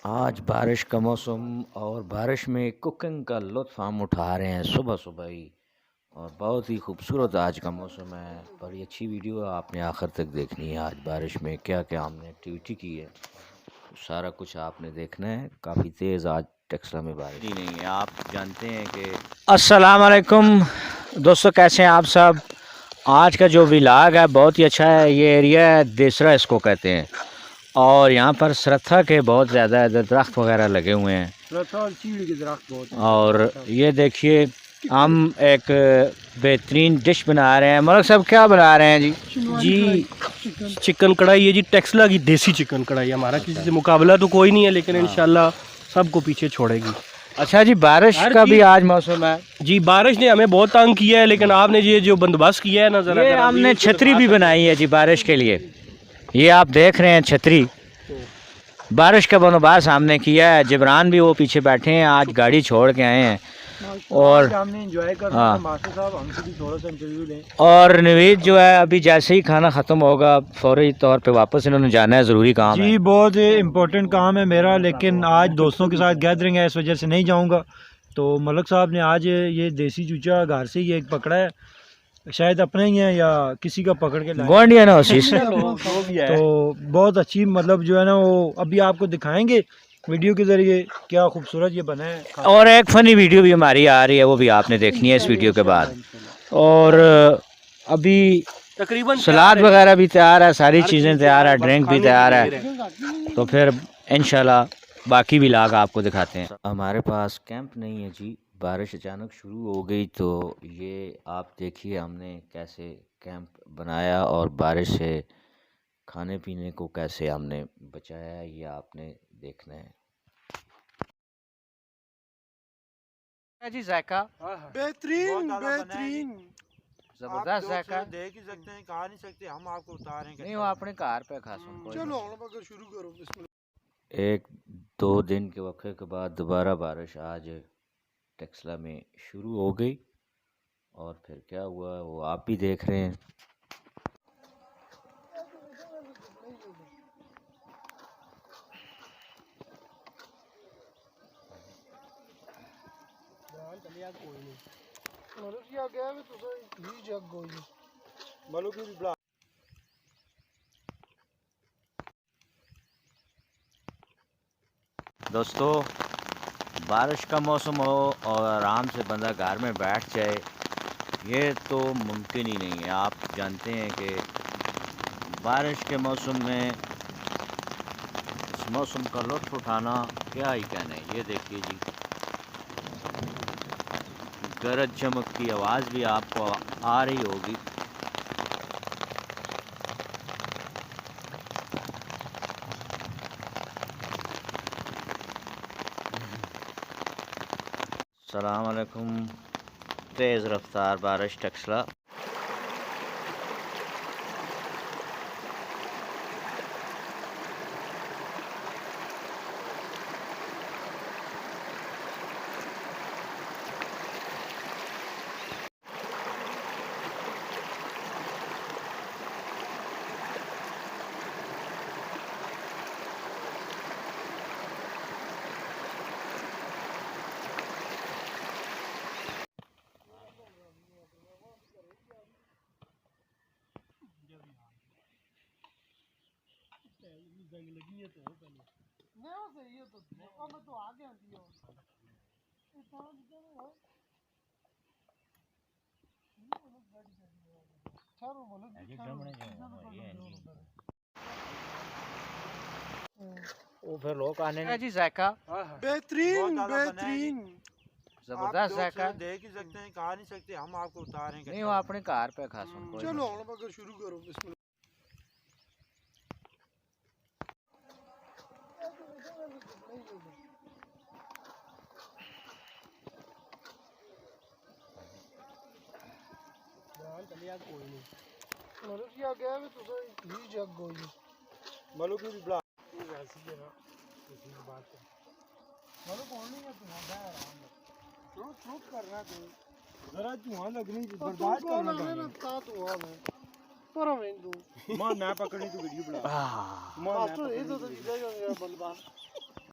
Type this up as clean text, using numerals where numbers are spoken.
आज बारिश का मौसम और बारिश में कुकिंग का लुत्फ़ हम उठा रहे हैं सुबह सुबह ही। और बहुत ही खूबसूरत आज का मौसम है। बड़ी अच्छी वीडियो आपने आखिर तक देखनी है। आज बारिश में क्या क्या हमने एक्टिविटी की है सारा कुछ आपने देखना है। काफ़ी तेज़ आज टेक्सला में बारिश ही नहीं है। आप जानते हैं कि अस्सलाम वालेकुम दोस्तों, कैसे हैं आप सब। आज का जो व्लॉग है बहुत ही अच्छा है। ये एरिया है देसरा इसको कहते हैं, और यहाँ पर सरथा के बहुत ज़्यादा दरख्त वगैरह लगे हुए हैं। सरथा और चीड़ के दरख्त बहुत हैं। और ये देखिए हम एक बेहतरीन डिश बना रहे हैं। मलक साहब क्या बना रहे हैं जी? चिकन कढ़ाई है जी, टेक्सला की देसी चिकन कढ़ाई। हमारा किसी से मुकाबला तो कोई नहीं है, लेकिन इंशाल्लाह सबको पीछे छोड़ेगी। अच्छा जी, बारिश का भी आज मौसम है जी। बारिश ने हमें बहुत तंग किया है, लेकिन आपने ये जो बंदोबस्त किया है ना, जरा ये हमने छतरी भी बनाई है जी बारिश के लिए। ये आप देख रहे हैं छतरी, बारिश का बंदोबस्त हमने किया है। जिब्रान भी वो पीछे बैठे हैं, आज गाड़ी छोड़ के आए हैं और हमने एंजॉय करना है। मास्टर साहब हमसे भी थोड़ा सा इंटरव्यू लें। और नवीद जो है अभी जैसे ही खाना ख़त्म होगा फौरी तौर पे वापस इन्होंने जाना है, ज़रूरी काम है जी। बहुत इम्पोर्टेंट काम है मेरा, लेकिन आज दोस्तों के साथ गैदरिंग है, इस वजह से नहीं जाऊंगा। तो मलक साहब ने आज ये देसी चूचा घर से ही एक पकड़ा है, शायद अपने ही है या किसी का पकड़ के गोंडिया ना तो बहुत अच्छी, मतलब जो है ना वो अभी आपको दिखाएंगे वीडियो के ज़रिए क्या खूबसूरत ये बना है। और एक फ़नी वीडियो भी हमारी आ रही है, वो भी आपने देखनी है इस वीडियो के बाद। और अभी तकरीबन सलाद वगैरह भी तैयार है, सारी चीज़ें तैयार है, ड्रिंक भी तैयार है। तो फिर इंशाल्लाह बाकी भी लाग आपको दिखाते हैं। हमारे पास कैंप नहीं है जी, बारिश अचानक शुरू हो गई तो ये आप देखिए हमने कैसे कैंप बनाया और बारिश से खाने पीने को कैसे हमने बचाया है, ये आपने देखना है जी। जायका बेहतरीन बेहतरीन, जबरदस्त जायका। देख ही सकते हैं, कहा नहीं सकते, हम आपको उतारेंगे। नहीं, वो अपने कार पे खा चलो अब शुरू करो। एक दो दिन के वक़्फ़े के बाद दोबारा बारिश आज टेक्सला में शुरू हो गई। और फिर क्या हुआ वो आप भी देख रहे हैं। दोस्तों, बारिश का मौसम हो और आराम से बंदा घर में बैठ जाए, ये तो मुमकिन ही नहीं है। आप जानते हैं कि बारिश के मौसम में इस मौसम का लुत्फ़ उठाना क्या ही कहना है। ये देखिए जी, गरज चमक की आवाज़ भी आपको आ रही होगी। अस्सलाम वालेकुम। तेज़ रफ्तार बारिश टेक्सला। वो फिर लोग आने जी। जायका बेहतरीन बेहतरीन, जबरदस्त जायका। देख ही सकते हैं, कहा नहीं सकते, हम आपको उतारेंगे। नहीं, वो अपने कार पे खा चलो अब शुरू करो। जरा धुआं लगनी बर्दाश्त करना मैं पकड़नी तो वीडियो बना।